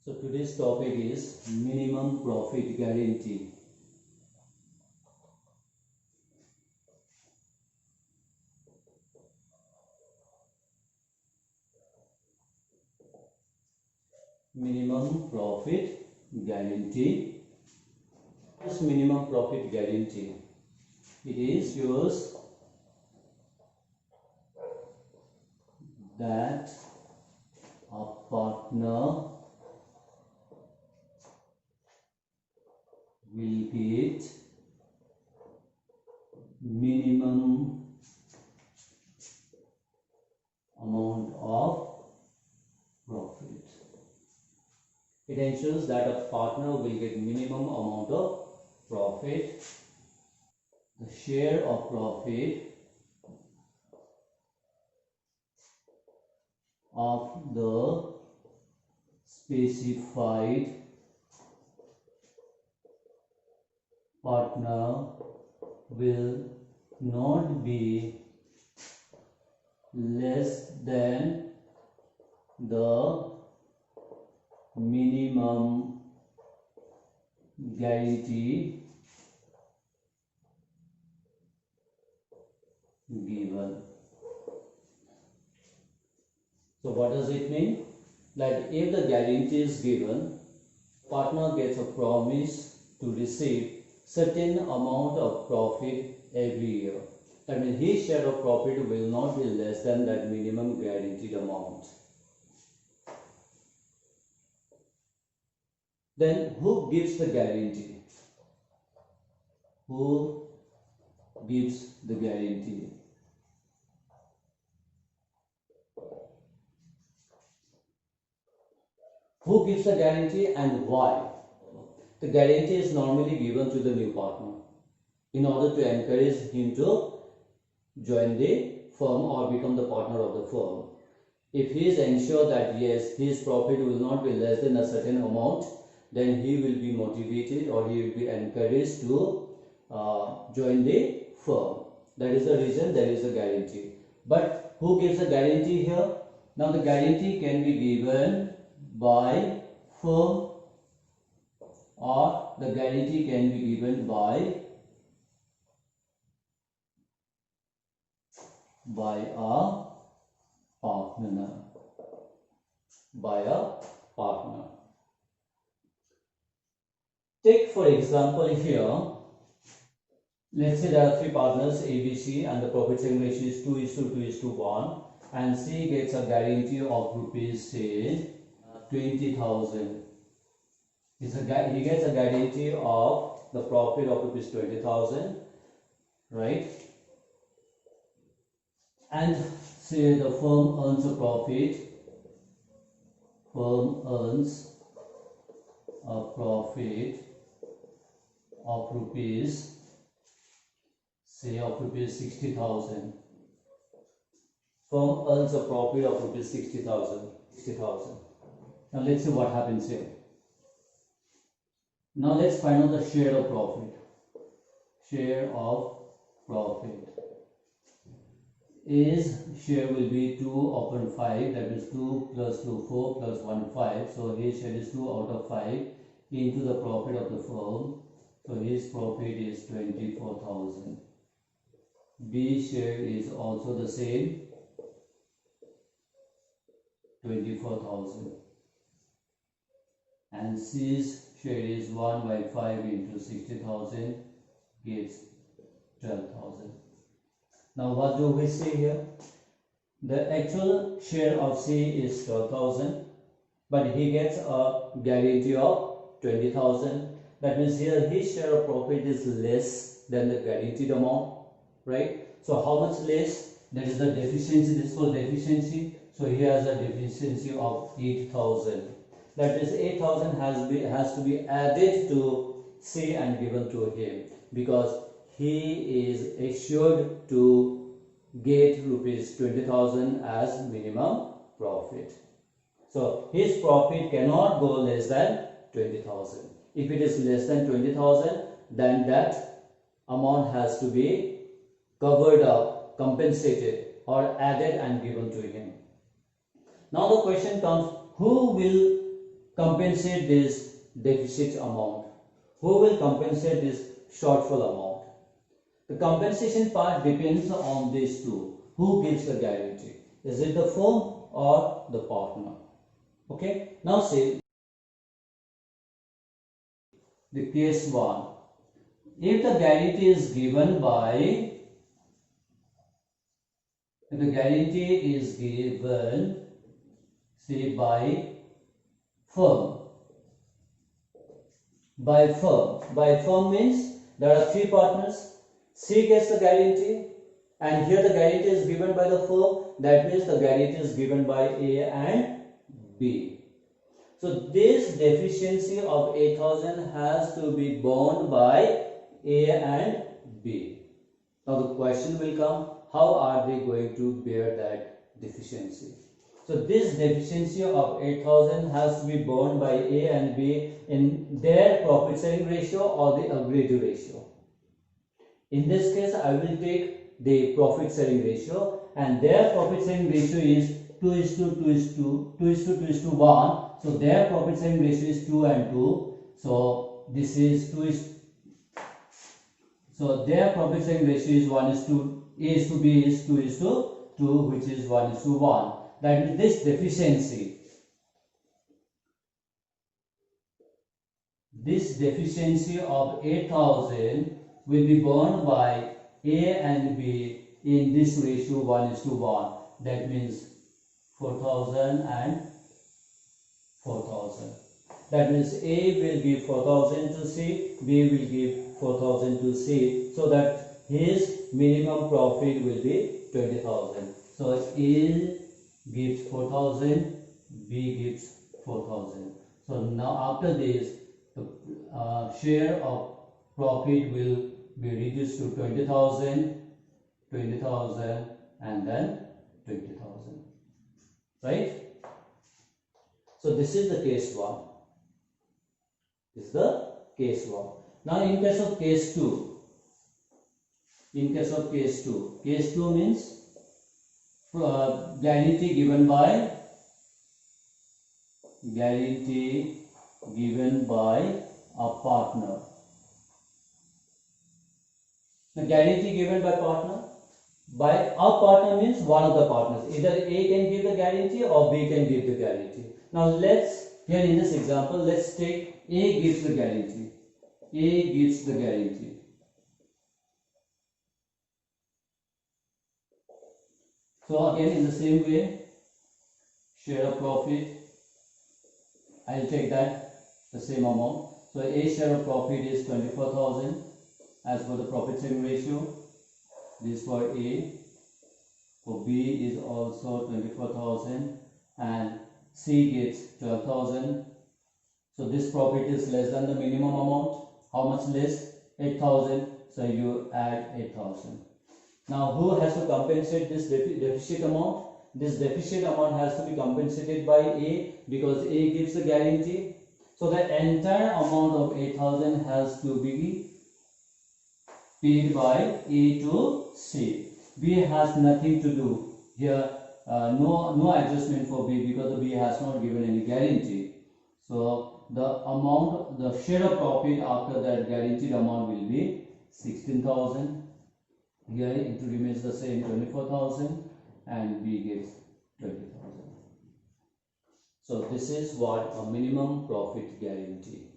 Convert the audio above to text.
So today's topic is minimum profit guarantee. Minimum profit guarantee. What is minimum profit guarantee? It is yours that a partner will get minimum amount of profit. It ensures that a partner will get minimum amount of profit. The share of profit of the specified partner will not be less than the minimum guarantee given. So what does it mean? That if the guarantee is given, partner gets a promise to receive certain amount of profit every year. That means his share of profit will not be less than that minimum guaranteed amount. Then who gives the guarantee? Who gives the guarantee? Who gives the guarantee and why? The guarantee is normally given to the new partner in order to encourage him to join the firm or become the partner of the firm. If he is ensured that yes, his profit will not be less than a certain amount, then he will be motivated or he will be encouraged to join the firm. That is the reason there is a guarantee. But who gives a guarantee here? Now the guarantee can be given by firm or the guarantee can be given by a partner. By a partner. Take for example here, let's say there are three partners A, B, C and the profit sharing ratio is 2:2:1 and C gets a guarantee of rupees say 20,000. He gets a guarantee of the profit of rupees 20,000, right? And say the firm earns a profit. Firm earns a profit of rupees, say of rupees 60,000. Firm earns a profit of rupees 60,000. Now let's see what happens here. Now let's find out the share of profit. Share of profit is share will be 2 upon 5, that is 2 plus 2 4 plus 1 5. So his share is 2 out of 5 into the profit of the firm. So his profit is 24,000. B share is also the same, 24,000. And C's share is 1 by 5 into 60,000 gives 12,000. Now what do we see here? The actual share of C is 12,000, but he gets a guarantee of 20,000. That means here his share of profit is less than the guaranteed amount, right? So how much less? That is the deficiency. This is called deficiency. So he has a deficiency of 8,000. That is 8,000 has to be added to C and given to him because he is assured to get rupees 20,000 as minimum profit. So his profit cannot go less than 20,000. If it is less than 20,000, then that amount has to be covered up, compensated or added and given to him. Now the question comes, who will compensate this deficit amount? Who will compensate this shortfall amount? The compensation part depends on these two. Who gives the guarantee? Is it the firm or the partner? Okay. Now see the case 1. If the guarantee is given by say by firm. By firm means there are 3 partners. C gets the guarantee, and here the guarantee is given by the firm. That means the guarantee is given by A and B. So this deficiency of 8,000 has to be borne by A and B. Now the question will come, how are they going to bear that deficiency? So this deficiency of 8,000 has to be borne by A and B in their profit sharing ratio or the agreed ratio. In this case, I will take the profit sharing ratio, and their profit sharing ratio is 2:1. So their profit sharing ratio is 2 and 2. So this is 2 is. So their profit sharing ratio is 1:2. A is to B is 2:2, which is 1:1. That means this deficiency of 8,000 will be borne by A and B in this ratio 1:1. That means 4,000 and 4,000. That means A will give 4,000 to C, B will give 4,000 to C, so that his minimum profit will be 20,000. So A gives 4,000, B gives 4,000. So now after this, the share of profit will be reduced to 20,000, 20,000, and then 20,000. Right? So this is the case 1. This is the case 1. Now in case of case 2, case 2 means guarantee given by a partner. The guarantee given by a partner means one of the partners. Either A can give the guarantee or B can give the guarantee. Now here in this example, let's take A gives the guarantee. So again, in the same way, share of profit, I'll take that the same amount. So A share of profit is 24,000 as per the profit sharing ratio. This for A. For B is also 24,000 and C gets 12,000. So this profit is less than the minimum amount. How much less? 8,000. So you add 8,000. Now who has to compensate this deficit amount? This deficit amount has to be compensated by A because A gives the guarantee. So the entire amount of 8,000 has to be paid by A to C. B has nothing to do here. No adjustment for B because the B has not given any guarantee. So the share of profit after that guaranteed amount will be 16,000. Here it remains the same 24,000 and B gives 20,000. So this is what a minimum profit guarantee.